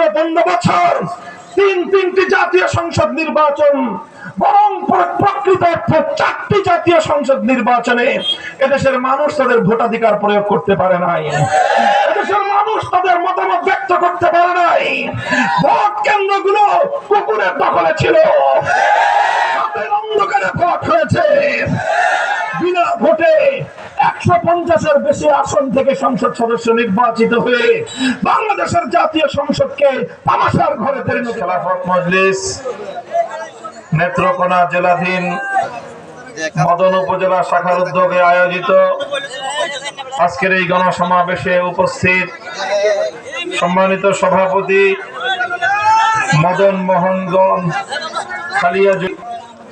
15 বছর তিনটি জাতীয় সংসদ নির্বাচন, বরং প্রকৃত অর্থে 4টি জাতীয় সংসদ নির্বাচনে এদেশের মানুষ তাদের ভোটাধিকার প্রয়োগ করতে পারে নাই। এদেশের মানুষ তাদের মতামত ব্যক্ত করতে পারে নাই। ভোট কেন্দ্রগুলো কুকুরের দখলে ছিল, অন্ধকারে ভোট হয়েছে। বিনা ভোটে 150-এর বেশি আসন থেকে সংসদ সদস্য নির্বাচিত হয়ে বাংলাদেশের জাতীয় সংসদকে তামাশার ঘরে পরিণত। খেলাফত মজলিস নেত্রকোনা জেলাধীন মদন উপজেলা শাখার উদ্যোগে আয়োজিত আজকের এই গণসমাবেশে উপস্থিত সম্মানিত সভাপতি মদন মোহনগঞ্জ খালিয়া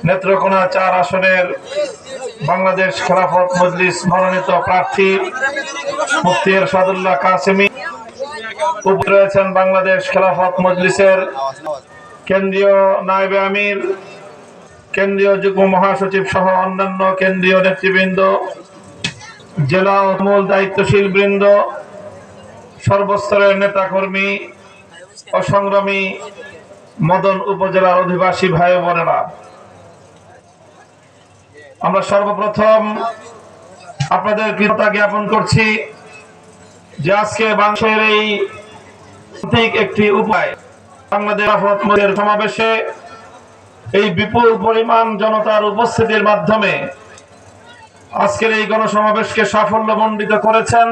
নেত্রকোনা 4 আসনের বাংলাদেশ খেলাফত মজলিস মনোনীত প্রার্থী মুফতি এরশাদুল্লাহ কাসেমি, উপস্থিত রয়েছেন বাংলাদেশ খেলাফত মজলিসের কেন্দ্রীয় নায়েবে আমির, কেন্দ্রীয় যুগ্ম মহাসচিব সহ অন্যান্য কেন্দ্রীয় নেতৃবৃন্দ, জেলা ও মূল দায়িত্বশীল বৃন্দ, সর্বস্তরের নেতাকর্মী ও সংগ্রামী মদন উপজেলার অধিবাসী ভাই বোনেরা, আমরা সর্বপ্রথম আপনাদের কৃতজ্ঞতা জ্ঞাপন করছি যে আজকে বাংলাদেশের এই একটি উপায় বাংলাদেশ সমাবেশে এই বিপুল পরিমাণ জনতার উপস্থিতির মাধ্যমে আজকের এই গণসমাবেশকে সাফল্যমণ্ডিত করেছেন।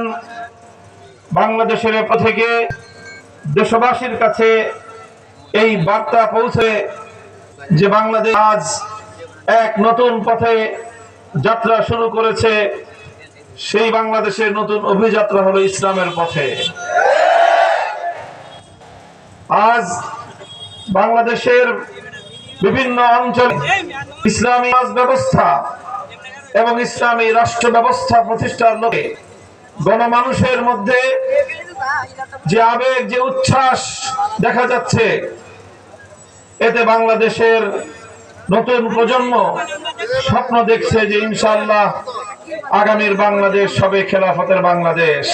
বাংলাদেশের থেকে দেশবাসীর কাছে এই বার্তা পৌঁছে যে বাংলাদেশ আজ এক নতুন পথে যাত্রা শুরু করেছে। সেই বাংলাদেশের নতুন অভিযাত্রা হলো ইসলামের পথে। আজ বাংলাদেশের বিভিন্ন অঞ্চলে ইসলামী সমাজ ব্যবস্থা এবং ইসলামী রাষ্ট্র ব্যবস্থা প্রতিষ্ঠার লক্ষ্যে গণমানুষের মধ্যে যে আবেগ, যে উচ্ছ্বাস দেখা যাচ্ছে, এতে বাংলাদেশের নতুন প্রজন্ম স্বপ্ন দেখছে যে ইনশাআল্লাহ আগামীর বাংলাদেশ হবে খেলাফতের বাংলাদেশ।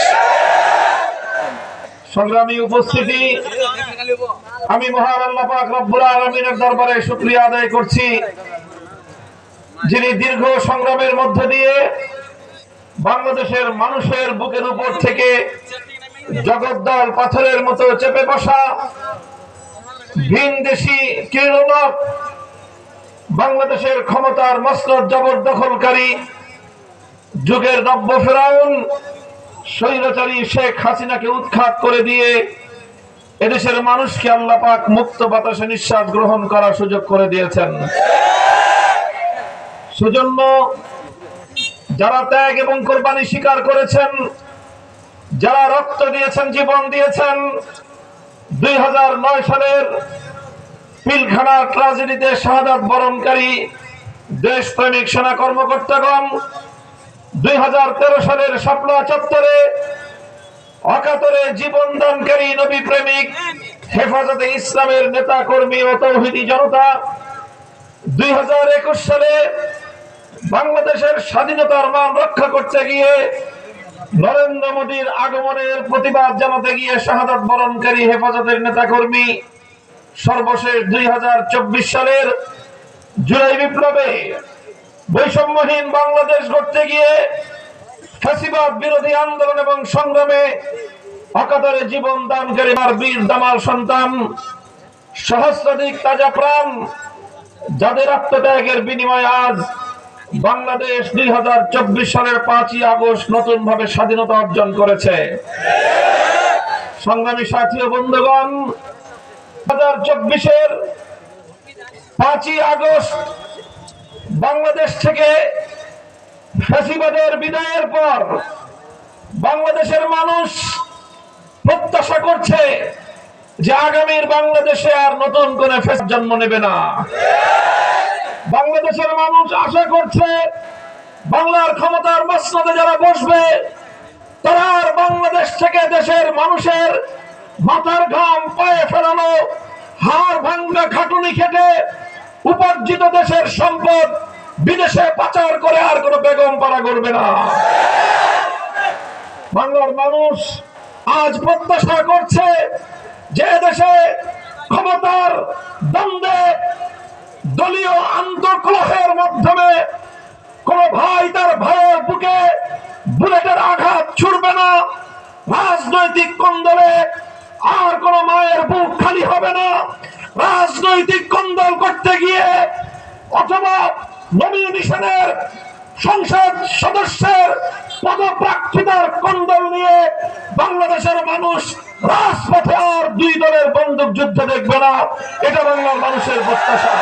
সংগ্রামী উপস্থিতি, আমি মহান আল্লাহ পাক রব্বুল আলামিনের দরবারে শুকরিয়া আদায় করছি, যিনি দীর্ঘ সংগ্রামের মধ্য দিয়ে বাংলাদেশের মানুষের বুকের উপর থেকে জগদ্দল পাথরের মতো চেপে বসা ভিনদেশী ক্রীড়নক বাংলাদেশের ক্ষমতার মসনদ জবরদখলকারী যুগের নব্য ফেরাউন স্বৈরাচারী শেখ হাসিনাকে উৎখাত করে দিয়ে এদেশের মানুষকে আল্লাহ পাক মুক্ত বাতাসে নিঃশ্বাস গ্রহণ করার সুযোগ করে দিয়েছেন। সেজন্য যারা ত্যাগ এবং কোরবানি স্বীকার করেছেন, যারা রক্ত দিয়েছেন, জীবন দিয়েছেন, 2009 সালের পিলখানা ট্রাজেডিতে শাহাদাত বরণকারী দেশপ্রেমিক সেনা কর্মকর্তাগণ, 2013 সালের শাপলা চত্বরে অকাতরে জীবন দানকারী নবী প্রেমিক হেফাজতে ইসলামের নেতা কর্মী ও তৌহিদি জনতা, 2021 সালে বাংলাদেশের স্বাধীনতার মান রক্ষা করতে গিয়ে নরেন্দ্র মোদীর আগমনের প্রতিবাদ জানাতে গিয়ে শাহাদাত বরণকারী হেফাজতের নেতা কর্মী, সর্বশেষ 2024 সালের জুলাই বিপ্লবে বৈষম্যহীন বাংলাদেশ গড়তে গিয়ে ফ্যাসিবাদ বিরোধী আন্দোলন এবং সংগ্রামে অকাতরে জীবন দানকারী বীর দামাল সন্তান, সহস্রাধিক তাজা প্রাণ, যাদের আত্মত্যাগের বিনিময়ে আজ বাংলাদেশ 2024 সালের 5ই আগস্ট নতুন ভাবে স্বাধীনতা অর্জন করেছে। সংগ্রামী সাথী ও বন্ধুগণ, 2024-এর 5ই আগস্ট বাংলাদেশ থেকে ফ্যাসিবাদের বিদায়ের পর বাংলাদেশের মানুষ প্রত্যাশা করছে যে আগামীর বাংলাদেশে আর নতুন করে ফ্যাসিবাদ জন্ম নেবে না। বাংলাদেশের মানুষ আশা করছে বাংলার ক্ষমতার মসনদে যারা বসবে তারা আর বাংলাদেশ থেকে দেশের মানুষের মাথার ঘাম পায়ে ফেরানো, হাড় ভাঙ্গা খাটুনি খেটে উপার্জিত দেশের সম্পদ বিদেশে পাচার করে আর কোনো বেগম পাড়া করবে না। বাংলার মানুষ আজ প্রত্যাশা করছে যে দেশে ক্ষমতার দ্বন্দ্বে দলীয় আন্তঃকলহের মাধ্যমে কোন ভাই তার ভাইয়ের বুকে বুলেটের আঘাত ছুড়বে না, রাজনৈতিক কোন্দলে আর কোন মায়ের বুক খালি হবে না। রাজনৈতিক কোন্দল করতে গিয়ে অথবা নমিনেশনের সংসদ সদস্যের পদপ্রার্থিতার কোন্দল নিয়ে বাংলাদেশের মানুষ রাজপথে আর দুই দলের বন্দুক যুদ্ধ দেখবে না, এটা বাংলার মানুষের প্রত্যাশা।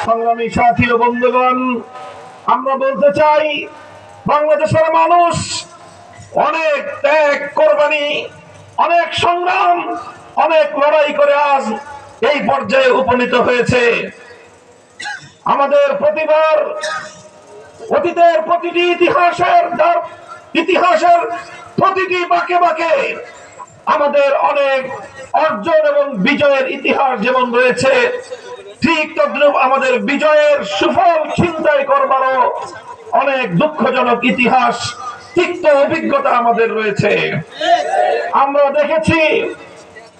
সংগ্রামী সাথী ও বন্ধুগণ, আমরা বলতে চাই বাংলাদেশের মানুষ অনেক ত্যাগ, কোরবানি, অনেক সংগ্রাম, অনেক লড়াই করে আজ এই পর্যায়ে উপনীত হয়েছে। আমাদের প্রতিবার অতীতের প্রতিটি ইতিহাসের প্রতিটি বাঁকে বাঁকে আমাদের অনেক অর্জন এবং বিজয়ের ইতিহাস যেমন রয়েছে, ঠিক তদ্রূপ আমাদের বিজয়ের সুফল ছিনতাই করবারও অনেক দুঃখজনক ইতিহাস, তিক্ত অভিজ্ঞতা আমাদের রয়েছে। আমরা দেখেছি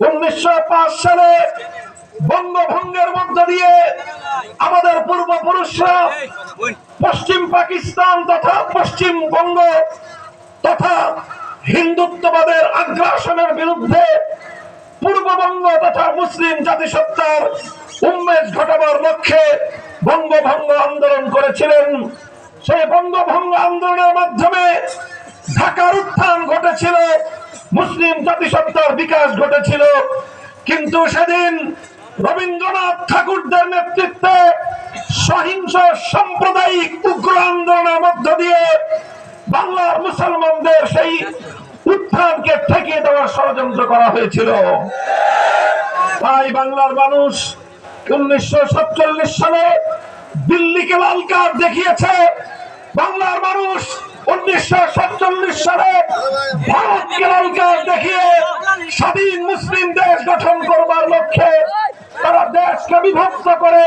1905 সালে বঙ্গভঙ্গের মধ্য দিয়ে আমাদের পূর্বপুরুষরা পশ্চিম পাকিস্তান তথা পশ্চিমবঙ্গ তথা হিন্দুত্ববাদের আগ্রাসনের বিরুদ্ধে পূর্ববঙ্গ তথা মুসলিম জাতিসত্তার উন্মেষ ঘটাবার লক্ষ্যে বঙ্গভঙ্গ আন্দোলন করেছিলেন। সেই বঙ্গভঙ্গ আন্দোলনের মাধ্যমে ঢাকার উত্থান ঘটেছিল, মুসলিম জাতিসত্তার বিকাশ ঘটেছিল। কিন্তু সেদিন রবীন্দ্রনাথ ঠাকুরদের নেতৃত্বে সহিংস সাম্প্রদায়িক উগ্র আন্দোলনের মধ্য দিয়ে বাংলার মুসলমানদের সেই উত্থানকে ঠেকিয়ে দেওয়ার ষড়যন্ত্র করা হয়েছিল। তাই বাংলার মানুষ 1947 সালে দিল্লিকে লাল কার্ড দেখিয়েছে। বাংলার মানুষ 1947 সালে ভারতকে লাল কার্ড দেখিয়ে স্বাধীন মুসলিম দেশ গঠন করবার লক্ষ্যে তারা দেশকে বিভক্ত করে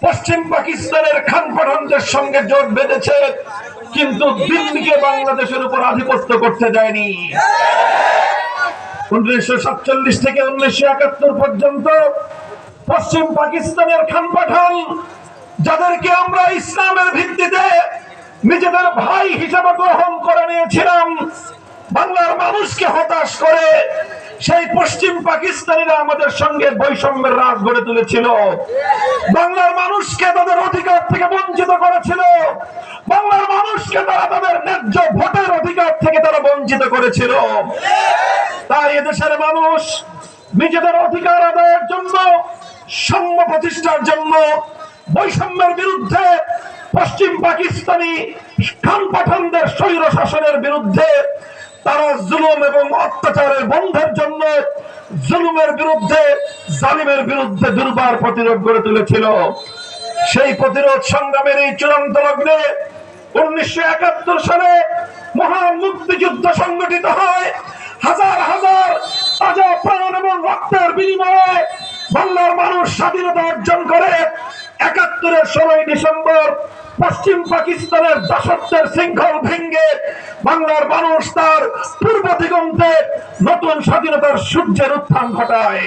পশ্চিম পাকিস্তানের খান পাঠানদের সঙ্গে জোট বেঁধেছে, কিন্তু দিল্লিকে বাংলাদেশের উপর আধিপত্য করতে দেয়নি। 1947 থেকে 1971 পর্যন্ত পশ্চিম পাকিস্তানের খান পাঠান, যাদেরকে আমরা ইসলামের ভিত্তিতে নিজেদের ভাই হিসেবে গ্রহণ করে নিয়েছিলাম, বাংলার মানুষকে হতাশ করে সেই পশ্চিম পাকিস্তানিরা আমাদের সঙ্গে বৈষম্যের রাজ গড়ে তুলেছিল। বাংলার মানুষকে তাদের অধিকার থেকে বঞ্চিত করেছিল। বাংলার মানুষকে তারা তাদের ন্যায্য ভোটের অধিকার থেকে তারা বঞ্চিত করেছিল। তাই এদেশের মানুষ নিজেদের অধিকার আদায়ের জন্য, সাম্য প্রতিষ্ঠার জন্য, বৈষম্যের বিরুদ্ধে, পশ্চিম পাকিস্তানি খান পাঠানদের স্বৈর শাসনের বিরুদ্ধে, তারা জুলুম এবং অত্যাচারের বন্ধের জন্য জুলুমের বিরুদ্ধে, জালিমের বিরুদ্ধে দুর্বার প্রতিরোধ গড়ে তুলেছিল। সেই প্রতিরোধ সংগ্রামের এই চূড়ান্ত লগ্নে 1971 সালে মহান মুক্তিযুদ্ধ সংগঠিত হয়। হাজার হাজার তাজা প্রাণ এবং রক্তের বিনিময়ে বাংলার মানুষ স্বাধীনতা অর্জন করে। 71-এর 16 ডিসেম্বর পশ্চিম পাকিস্তানের দাসত্বের শৃঙ্খল ভেঙে বাংলার মানুষ তার পূর্ব দিগন্তে নতুন স্বাধীনতার সূর্যের উত্থান ঘটায়।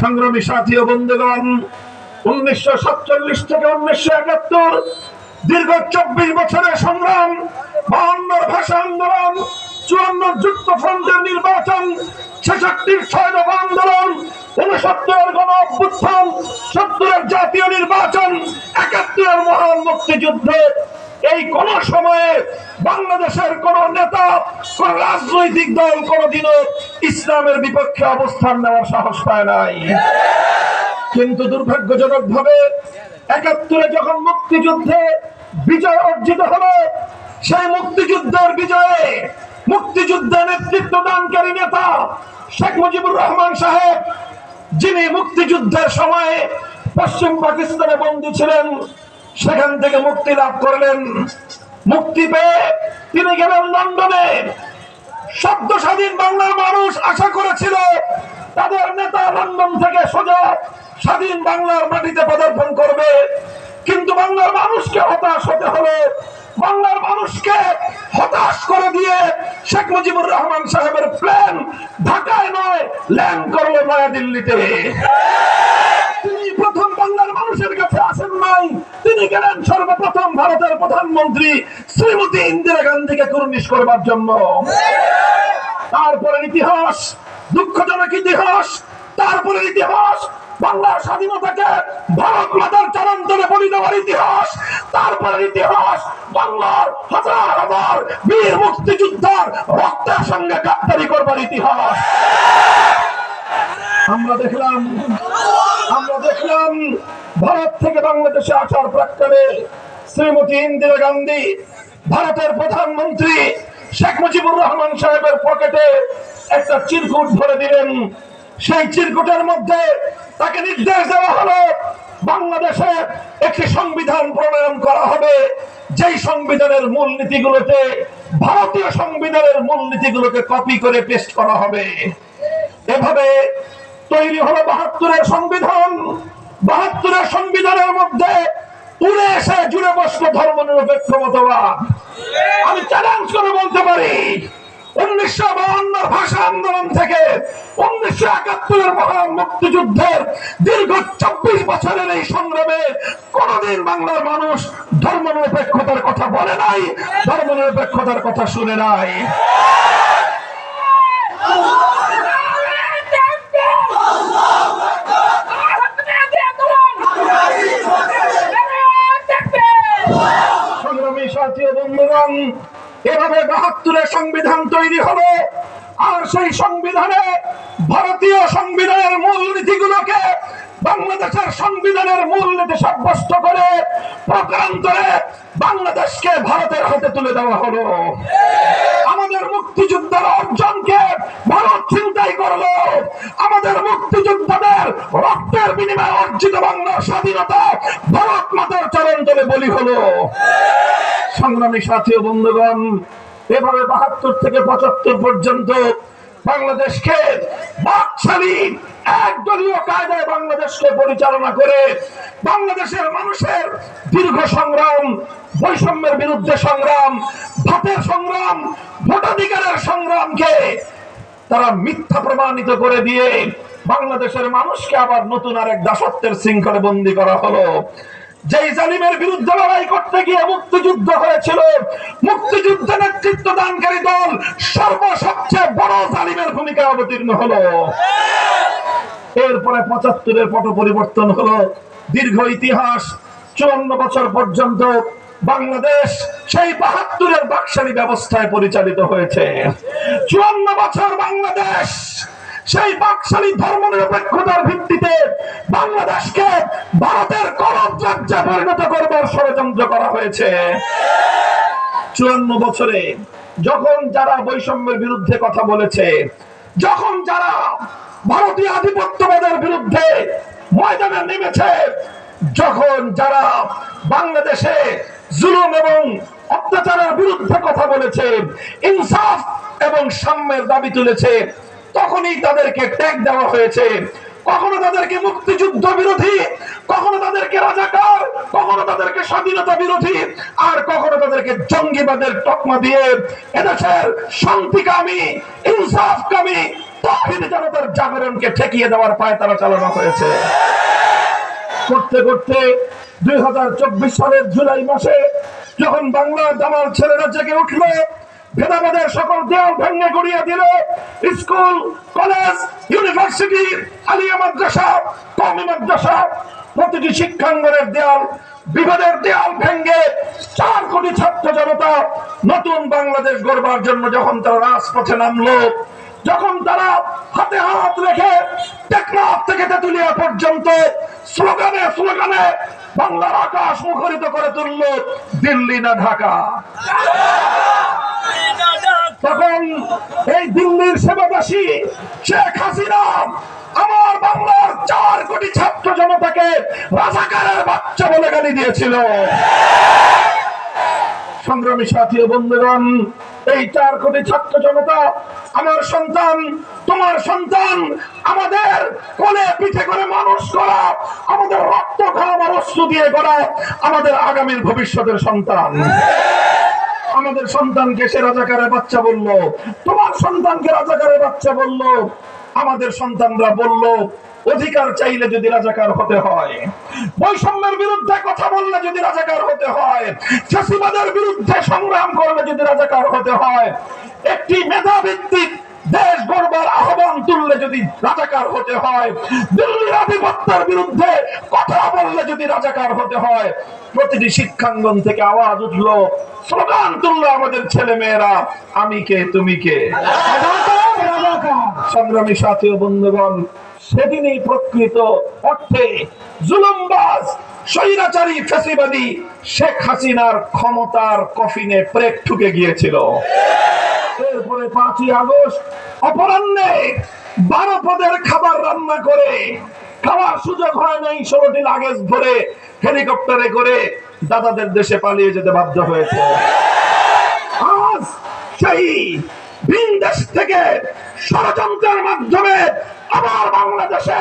সংগ্রামী সাথী ও বন্ধুগণ, 1947 থেকে 1971 দীর্ঘ 24 বছরের সংগ্রাম, 52 ভাষা আন্দোলন, 54 যুক্তফ্রন্টের নির্বাচন, 66-র 6 দফা আন্দোলন, 69-এর গণ অভ্যুত্থান, 70-এর জাতীয় নির্বাচন, 71-এর মহান মুক্তিযুদ্ধ, এই কোন সময়ে বাংলাদেশের কোন নেতা, কোন রাজনৈতিক দল কোনদিনও ইসলামের বিপক্ষে অবস্থান নেওয়ার সাহস পায় নাই। কিন্তু দুর্ভাগ্যজনক ভাবে 71-এ যখন মুক্তিযুদ্ধে বিজয় অর্জিত হলো, সেই মুক্তিযুদ্ধের বিজয়ে মুক্তিযুদ্ধে নেতৃত্ব দানকারী নেতা শেখ মুজিবুর রহমান সাহেব, যিনি মুক্তিযুদ্ধের সময়ে পশ্চিম পাকিস্তানে বন্দী ছিলেন, সেখান থেকে মুক্তি লাভ করলেন। মুক্তি পেয়ে তিনি গেলেন লন্ডনে। সদ্য স্বাধীন বাংলার মানুষ আশা করেছিল তাদের নেতা লন্ডন থেকে সোজা স্বাধীন বাংলার মাটিতে পদার্পণ করবে, কিন্তু বাংলার মানুষকে হতাশ হতে হলো। বাংলার মানুষকে হতাশ করে দিয়ে শেখ মুজিবুর রহমান সাহেবের প্লেন ঢাকায় নয় ল্যান্ড করলো নয়াদিল্লিতে। তিনি প্রথম বাংলার মানুষের কাছে আসেন নাই, তিনি গেলেন সর্বপ্রথম ভারতের প্রধানমন্ত্রী শ্রীমতী ইন্দিরা গান্ধীকে কুর্নিশ করবার জন্য। তারপরে ইতিহাস, দুঃখজনক ইতিহাস, তারপরে ইতিহাস বাংলার স্বাধীনতাকে ভারত মাতার চরণ তলে বলি দেওয়ার ইতিহাস, তারপরে ইতিহাস বাংলার হাজার হাজার বীর মুক্তিযোদ্ধার রক্তের সঙ্গে গাদ্দারি করবার ইতিহাস। আমরা দেখলাম ভারত থেকে বাংলাদেশে আসার প্রাক্কালে শ্রীমতী ইন্দিরা গান্ধী ভারতের প্রধানমন্ত্রী শেখ মুজিবুর রহমান সাহেবের পকেটে একটা চিরকুট ভরে দিলেন। সেই চিরকুটের মধ্যে তাকে নির্দেশ দেওয়া হলো বাংলাদেশে একটি সংবিধান প্রণয়ন করা হবে, যেই সংবিধানের মূলনীতিগুলোতে ভারতীয় সংবিধানের মূলনীতিগুলোকে কপি করে পেস্ট করা হবে। এভাবে তৈরি হলো ৭২-এর সংবিধান। ৭২-এর সংবিধানের মধ্যে উড়ে এসে জুড়ে বসলো ধর্মনিরপেক্ষ মতবাদ। আমি চ্যালেঞ্জ করে বলতে পারি 1952 ভাষা আন্দোলন থেকে 1971-এর মহান মুক্তিযুদ্ধের দীর্ঘ 24 বছরের এই সংগ্রামে কোনদিন বাংলার মানুষ ধর্মনিরপেক্ষতার কথা বলে নাই, ধর্মনিরপেক্ষতার কথা শুনে নাই। সংগ্রামী সাথী ও বন্ধুগণ, এভাবে ৭২-এর সংবিধান তৈরি হলো। আর সেই সংবিধানে ভারতীয় সংবিধানের মূলনীতিগুলোকে বাংলাদেশের সংবিধানের মূলনীতি সাব্যস্ত করে প্রকারান্তরে বাংলাদেশকে ভারতের হাতে তুলে দেওয়া হলো। আমাদের মুক্তিযুদ্ধের অর্জনকে ভারত ছিনতাই করলো। আমাদের মুক্তিযোদ্ধাদের রক্তের বিনিময়ে অর্জিত বাংলার স্বাধীনতা ভারত মাতার চরণ তলে বলি হলো। সংগ্রামী সাথী ও বন্ধুগণ, এভাবে ৭২ থেকে ৭৫ পর্যন্ত বাংলাদেশকে বাকশালী একদলীয় কায়দায় বাংলাদেশকে পরিচালনা করে বাংলাদেশের মানুষের দীর্ঘ সংগ্রাম, বৈষম্যের বিরুদ্ধে সংগ্রাম, ভাতের সংগ্রাম, ভোটাধিকারের সংগ্রামকে তারা মিথ্যা প্রমাণিত করে দিয়ে বাংলাদেশের মানুষকে আবার নতুন আরেক দাসত্বের শৃঙ্খলে বন্দী করা হলো। যেই জালিমের বিরুদ্ধে লড়াই করতে গিয়ে মুক্তিযুদ্ধ হয়েছিল, মুক্তিযুদ্ধে নেতৃত্ব দানকারী দল সবচেয়ে বড় জালিমের ভূমিকায় অবতীর্ণ হলো। এরপরে ৭৫-এর পট পরিবর্তন হলো। দীর্ঘ ইতিহাস ৫৪ বছর পর্যন্ত বাংলাদেশ সেই ৭২-এর বাকশালী ব্যবস্থায় পরিচালিত হয়েছে। ৫৪ বছর বাংলাদেশ সেই বাকশালী ধর্মনিরপেক্ষতার ভিত্তিতে বাংলাদেশকে ভারতের করদ রাজ্যে পরিণত করবার ষড়যন্ত্র করা হয়েছে। ৫৪ বছরে যখন যারা বৈষম্যের বিরুদ্ধে কথা বলেছে, যখন যারা ভারতীয় আধিপত্যবাদের বিরুদ্ধে ময়দানে নেমেছে, যখন যারা বাংলাদেশে জুলুম এবং অত্যাচারের বিরুদ্ধে কথা বলেছে, ইনসাফ এবং সাম্যের দাবি তুলেছে, তখনই তাদেরকে ট্যাগ দেওয়া হয়েছে। কখনো তাদেরকে মুক্তিযুদ্ধ বিরোধী, কখনো তাদেরকে রাজাকার, কখনো তাদেরকে স্বাধীনতা বিরোধী, আর কখনো তাদেরকে জঙ্গিবাদের তকমা দিয়ে এদেশের শান্তিকামী, ইনসাফকামী তাওহীদি জনতার জাগরণকে ঠেকিয়ে দেওয়ার পায়তারা চালানো হয়েছে। করতে করতে 2024 সালের জুলাই মাসে যখন বাংলার দামাল ছেলেরা জেগে উঠল, ভেদাভেদের সকল দেয়াল ভেঙে গড়িয়ে দিল, স্কুল, কলেজ, ইউনিভার্সিটি, আলিয়া মাদ্রাসা, কওমি মাদ্রাসা, প্রতিটি শিক্ষাঙ্গনের দেয়াল, বিভেদের দেয়াল ভেঙে 4 কোটি ছাত্র জনতা নতুন বাংলাদেশ গড়বার জন্য যখন তারা রাজপথে নামলো, যখন তারা হাতে হাত রেখে টেকনাফ থেকে তেতুলিয়া পর্যন্ত স্লোগানে স্লোগানে বাংলার আকাশ মুখরিত করে তুলল, দিল্লি না ঢাকা, তখন এই দিল্লির সেবাদাসী শেখ হাসিনা আমার বাংলার 4 কোটি ছাত্র জনতাকে রাজাকারের বাচ্চা বলে গালি দিয়েছিল। সংগ্রামী সাথী ও বন্ধুগণ, এই 4 কোটি ছাত্র জনতা আমার সন্তান, তোমার সন্তান, আমাদের কোলে পিঠে করে মানুষ করা, আমাদের রক্ত ঘাম আর অশ্রু দিয়ে করা, আমাদের আগামীর ভবিষ্যতের সন্তান। আমাদের সন্তানকে সে রাজাকারের বাচ্চা বলল, তোমার সন্তানকে রাজাকারের বাচ্চা বলল। আমাদের সন্তানরা বলল অধিকার চাইলে যদি রাজাকার হতে হয়, বৈষম্যের বিরুদ্ধে কথা বললে যদি রাজাকার হতে হয়, ফ্যাসিবাদের বিরুদ্ধে সংগ্রাম করলে যদি রাজাকার হতে হয়, একটি মেধাভিত্তিক দেশ গড়বার আহ্বান তুললে যদি রাজাকার হতে হয়, দিল্লির আধিপত্যের বিরুদ্ধে কথা বললে যদি রাজাকার হতে হয়, প্রতিটি শিক্ষাঙ্গন থেকে আওয়াজ উঠলো, স্লোগান তুললো আমাদের ছেলে মেয়েরা, আমি কে তুমি কে। সংগ্রামী সাথী ও বন্ধুগণ, সেদিনই প্রকৃত অর্থে জুলুমবাজ স্বৈরাচারী ফ্যাসিবাদী শেখ হাসিনার ক্ষমতার কফিনে প্রেক ঠুকে গিয়েছিল। এরপরে 5ই আগস্ট অপরাহ্নে 12 পদের খাবার রান্না করে খাওয়ার সুযোগ হয় নাই, 16টি লাগেজ ভরে হেলিকপ্টারে করে দাদাদের দেশে পালিয়ে যেতে বাধ্য হয়েছে। আজ সেই ভিন দেশ থেকে ষড়যন্ত্রের মাধ্যমে আবার বাংলাদেশে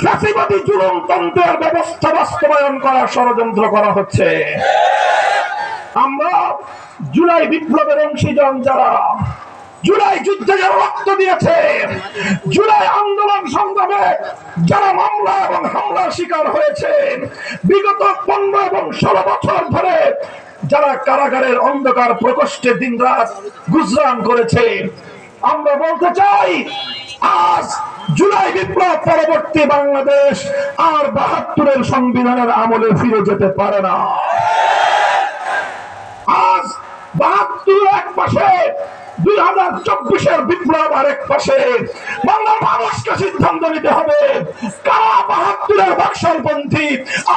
ফ্যাসিবাদী জুলুমতন্ত্রের ব্যবস্থা বাস্তবায়ন করার ষড়যন্ত্র করা হচ্ছে। আমরা জুলাই বিপ্লবের অংশীজন যারা, জুলাই যুদ্ধে যারা রক্ত দিয়েছে, জুলাই আন্দোলন সংগ্রামে যারা মামলা এবং হামলার শিকার হয়েছে, বিগত 15 এবং 16 বছর ধরে যারা কারাগারের অন্ধকার প্রকোষ্ঠে দিনরাত গুজরান করেছে, আমরা বলতে চাই আজ জুলাই বিপ্লব পরবর্তী বাংলাদেশ আর 72-এর সংবিধানের আমলে ফিরে যেতে পারে না। আজ 72 এক পাশে, 2024-এর বিপ্লব আর এক পাশে। বাংলার মানুষকে সিদ্ধান্ত নিতে হবে কারা 72-এর বাকশালপন্থী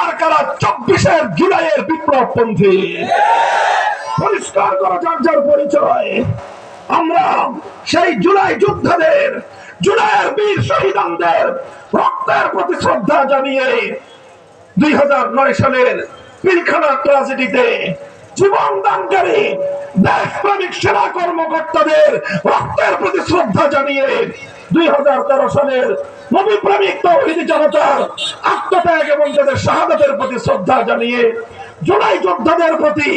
আর কারা 24-এর জুলাইয়ের বিপ্লবপন্থী। পরিষ্কার করা যার যার পরিচয়। আমরা সেই জুলাই যোদ্ধাদের, জুলাইয়ের বীর শহীদদের রক্তের প্রতি শ্রদ্ধা জানিয়ে 2009 সালের পিলখানা ট্র্যাজেডিতে জীবন দানকারী দেশপ্রেমিক সেনা কর্মকর্তাদের রক্তের প্রতি শ্রদ্ধা জানিয়ে 2013 সালের নবী প্রেমিক তৌহিদি জনতার আত্মত্যাগ এবং তাদের শাহাদাতের প্রতি শ্রদ্ধা জানিয়ে, জুলাই যোদ্ধাদের প্রতি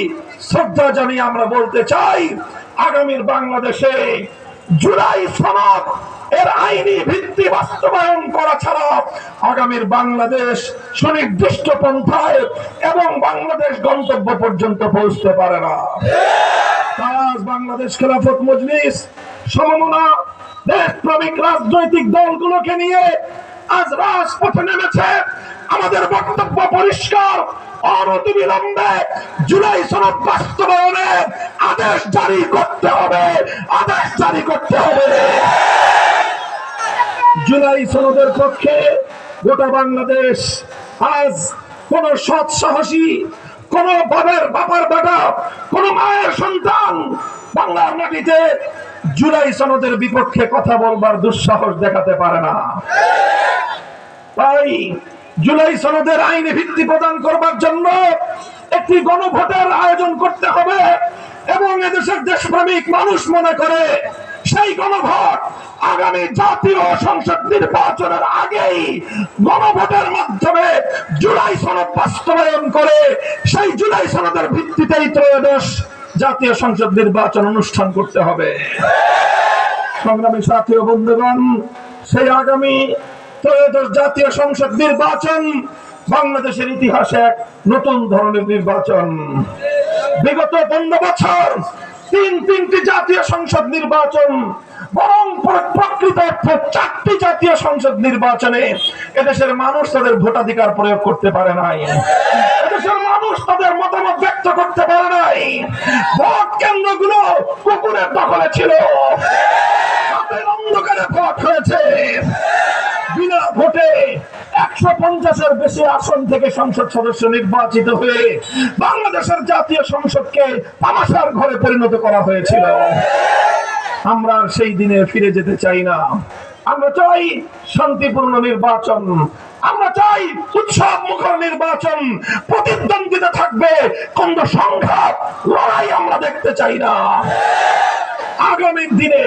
শ্রদ্ধা জানিয়ে আমরা বলতে চাই আগামীর বাংলাদেশে জুলাই সনদ এর আইনি ভিত্তি বাস্তবায়ন করা ছাড়া আগামীর বাংলাদেশ সুনির্দিষ্ট পন্থায় এবং বাংলাদেশ গন্তব্য পর্যন্ত পৌঁছতে পারে না। আজ বাংলাদেশ খেলাফত মজলিস সমমনা দেশপ্রেমিক রাজনৈতিক দলগুলোকে নিয়ে আজ রাজপথে নেমেছে। আমাদের বক্তব্য পরিষ্কার, অনতিবিলম্বে জুলাই সনদ বাস্তবায়নের আদেশ জারি করতে হবে, আদেশ জারি করতে হবে। জুলাই সনদের পক্ষে গোটা বাংলাদেশ। আজ কোন সৎ সাহসী, কোন বাবার বেটা, কোন মায়ের সন্তান বাংলার মাটিতে জুলাই সনদের বিপক্ষে কথা বলবার দুঃসাহস দেখাতে পারে না। তাই জুলাই সনদের আইনি ভিত্তি প্রদান করবার জন্য একটি গণভোটের আয়োজন করতে হবে এবং এদেশের দেশপ্রেমিক মানুষ মনে করে সেই গণভোট আগামী জাতীয় সংসদ নির্বাচনের আগেই গণভোটের মাধ্যমে জুলাই সনদ বাস্তবায়ন করে সেই জুলাই সনদের ভিত্তিতেই ত্রয়োদশ জাতীয় সংসদ নির্বাচন অনুষ্ঠান করতে হবে। সংগ্রামী সাথী ও বন্ধুগণ, সেই আগামী ত্রয়োদশ জাতীয় সংসদ নির্বাচন বাংলাদেশের ইতিহাসে এক নতুন ধরনের নির্বাচন। বিগত 15 বছর তিনটি জাতীয় সংসদ নির্বাচন, বরং প্রকৃত অর্থে 4টি জাতীয় সংসদ নির্বাচনে এদেশের মানুষ তাদের ভোটাধিকার প্রয়োগ করতে পারে নাই। এদেশের মানুষ তাদের মতামত ব্যক্ত করতে পারে নাই। ভোট কেন্দ্রগুলো কুকুরের দখলে ছিল, অন্ধকারে ভোট হয়েছে। বিনা ভোটে 150-এর বেশি আসন থেকে সংসদ সদস্য নির্বাচিত হয়ে বাংলাদেশের জাতীয় সংসদকে তামাশার ঘরে পরিণত করা হয়েছিল। আমরা সেই দিনে ফিরে যেতে চাই না। আমরা চাই শান্তিপূর্ণ নির্বাচন, আমরা চাই উৎসব মুখর নির্বাচন, প্রতিদ্বন্দ্বিতা থাকবে, কোন সংঘাত লড়াই আমরা দেখতে চাই না। আগামী দিনে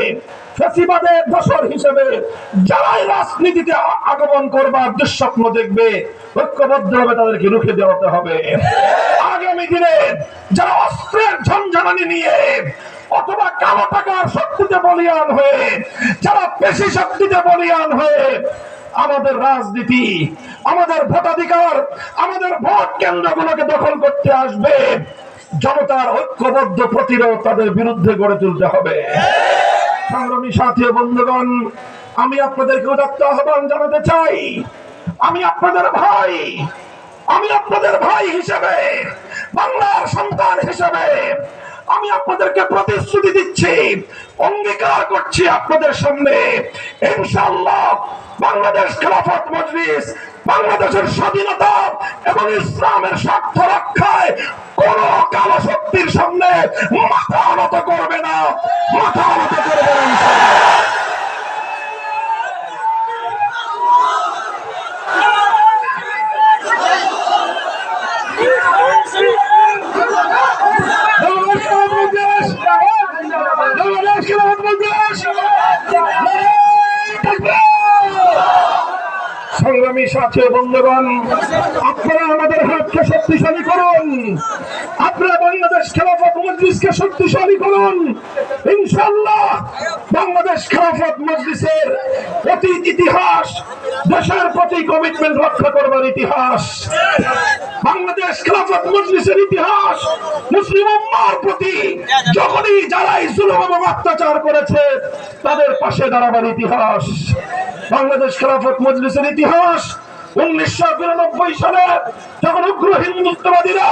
ফ্যাসিবাদের দোসর হিসেবে যারাই রাজনীতিতে আগমন করবার দুঃস্বপ্ন দেখবে, ঐক্যবদ্ধভাবে তাদেরকে রুখে দেওয়াতে হবে। আগামী দিনে যারা অস্ত্রের ঝঞ্ঝানি নিয়ে অথবা কালো টাকার শক্তিতে বলিয়ান হয়ে, যারা পেশি শক্তিতে বলিয়ান হয়ে আমাদের রাজনীতি, আমাদের ভোটাধিকার, আমাদের ভোট কেন্দ্রগুলোকে দখল করতে আসবে, জনতার ঐক্যবদ্ধ প্রতিরোধ তাদের বিরুদ্ধে গড়ে তুলতে হবে। সংগ্রামী সাথী ও বন্ধুগণ, আমি আপনাদেরকে উদাত্ত আহ্বান জানাতে চাই, আমি আপনাদের ভাই হিসেবে, বাংলার সন্তান হিসেবে আমি আপনাদেরকে প্রতিশ্রুতি দিচ্ছি, অঙ্গীকার করছি আপনাদের সামনে, ইনশাআল্লাহ বাংলাদেশ খেলাফত মজলিস বাংলাদেশের স্বাধীনতা এবং ইসলামের স্বার্থ রক্ষায় কোন কালো শক্তির সামনে মাথা নত করবে না, মাথা নত করবে না। সংগ্রামী সাথী বন্ধুগণ, আপনারা আমাদের হাতকে শক্তিশালী করুন, আপনারা বাংলাদেশ খেলাফত মজলিসকে শক্তিশালী করুন। ইনশাআল্লাহ বাংলাদেশ খেলাফত মজলিসের অতীত ইতিহাস, দেশের প্রতি কমিটমেন্ট রক্ষা করবার ইতিহাস, বাংলাদেশ খেলাফত মজলিসের ইতিহাস মুসলিম উম্মাহর প্রতি যখনই যারাই জুলুম এবং অত্যাচার করেছে তাদের পাশে দাঁড়াবার ইতিহাস। বাংলাদেশ খেলাফত মজলিসের ইতিহাস 1992 সালে যখন উগ্র হিন্দুত্ববাদীরা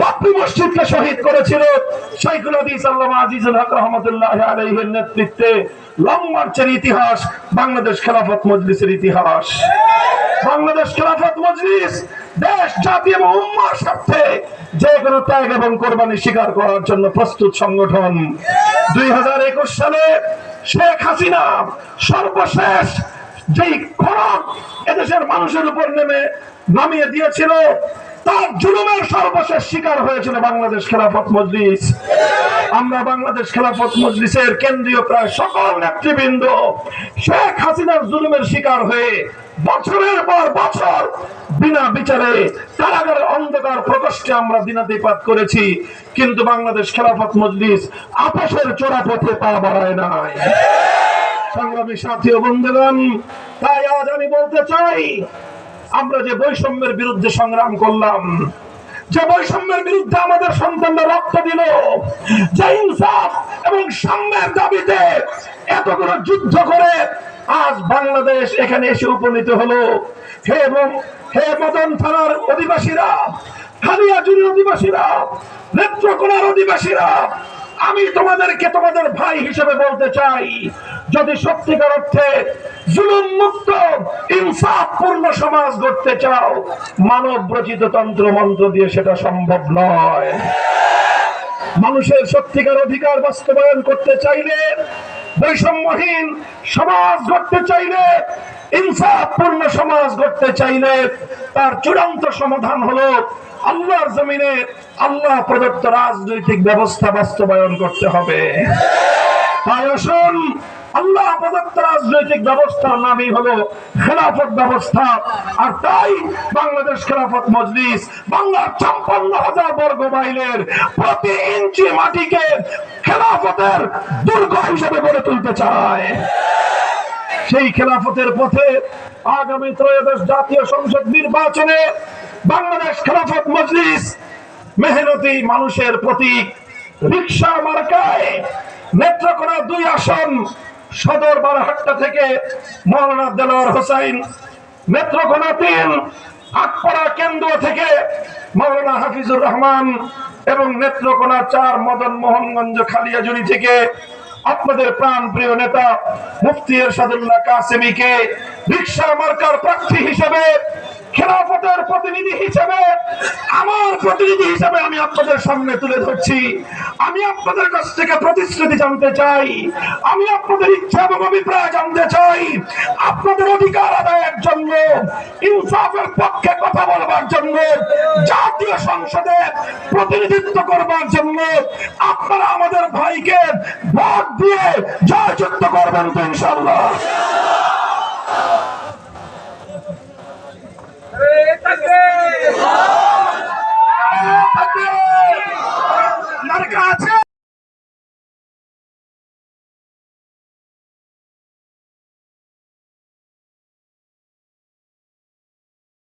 বাবরি মসজিদকে শহীদ করেছিল, শাইখুল হাদিস আল্লামা আজিজুল হক রাহমাতুল্লাহ আলাইহির নেতৃত্বে লং মার্চের ইতিহাস বাংলাদেশ খেলাফত মজলিসের ইতিহাস। বাংলাদেশ খেলাফত মজলিস দেশ, জাতি এবং উম্মার স্বার্থে যে কোনো ত্যাগ এবং কোরবানি স্বীকার করার জন্য প্রস্তুত সংগঠন। 2021 সালে শেখ হাসিনা সর্বশেষ যেই খড়গ এদেশের মানুষের উপর নামিয়ে দিয়েছিল, তার জুলুমের সর্বশেষ শিকার হয়েছিল বাংলাদেশ খেলাফত মজলিস। আমরা বাংলাদেশ খেলাফত মজলিসের কেন্দ্রীয় প্রায় সকল নেতৃবৃন্দ শেখ হাসিনার জুলুমের শিকার হয়ে বছরের পর বছর বিনা বিচারে কারাগারের অন্ধকার প্রকোষ্ঠে আমরা দিনাতিপাত করেছি, কিন্তু বাংলাদেশ খেলাফত মজলিস আপোষের চোরা পথে পা বাড়ায় নাই। সংগ্রামী সাথী ও বন্ধুগণ, তাই আজ আমি বলতে চাই, আমরা যে বৈষম্যের বিরুদ্ধে সংগ্রাম করলাম, যে বৈষম্যের বিরুদ্ধে আমাদের সন্তানরা রক্ত দিল, যে ইনসাফ এবং সাম্যের দাবিতে এতগুলো যুদ্ধ করে আজ বাংলাদেশ এখানে এসে উপনীত হলো, হে মদন থানার অধিবাসীরা, খালিয়াজুরির অধিবাসীরা, নেত্রকোনার অধিবাসীরা, আমি তোমাদেরকে তোমাদের ভাই হিসেবে বলতে চাই, যদি সত্যিকার অর্থে জুলুম মুক্ত ইনসাফ পূর্ণ সমাজ গড়তে চাও, মানব রচিত তন্ত্র মন্ত্র দিয়ে সেটা সম্ভব নয়। মানুষের সত্যিকার অধিকার বাস্তবায়ন করতে চাইলে, বৈষম্যহীন সমাজ গড়তে চাইলে, ইনসাফ পূর্ণ সমাজ গড়তে চাইলে তার চূড়ান্ত সমাধান হলো আল্লাহর জমিনে আল্লাহ প্রদত্ত রাজনৈতিক ব্যবস্থা বাস্তবায়ন করতে হবে। তাই আসুন, আল্লাহ প্রদত্ত রাজনৈতিক ব্যবস্থার নামই হলো খেলাফত ব্যবস্থা। আর তাই বাংলাদেশ খেলাফত মজলিস বাংলার 56,000 বর্গ মাইলের প্রতি ইঞ্চি মাটিকে খেলাফতের দুর্গ হিসেবে গড়ে তুলতে চায়। সেই খেলাফতের পথে আগামী ত্রয়োদশ জাতীয় সংসদ নির্বাচনে বাংলাদেশ খেলাফত মজলিস মেহনতি মানুষের প্রতীক রিকশা মার্কায় নেত্রকোনা 2 আসন, সদর বারহাট্টা থেকে মাওলানা দেলোয়ার হোসেন, নেত্রকোনা 3 আটপাড়া কেন্দ্র থেকে মাওলানা হাফিজুর রহমান এবং নেত্রকোনা 4 মদন মোহনগঞ্জ খালিয়াজুরি থেকে আপনাদের প্রাণ প্রিয় নেতা মুফতি এরশাদুল্লাহ কাসেমীকে রিকশা মার্কার প্রার্থী হিসেবে খেলাফতের প্রতিনিধি হিসেবে, আমার প্রতিনিধি হিসেবে আমি আপনাদের সামনে তুলে ধরছি। আমি আপনাদের কাছ থেকে প্রতিশ্রুতি জানতে চাই, আমি আপনাদের ইচ্ছা এবং অভিপ্রায় জানতে চাই। আপনাদের অধিকার আদায়ের জন্য, ইনসাফের পক্ষে কথা বলবার জন্য, জাতীয় সংসদে প্রতিনিধিত্ব করবার জন্য আপনারা আমাদের ভাইকে ভোট দিয়ে জয়যুক্ত করবেন তো ইনশাআল্লাহ?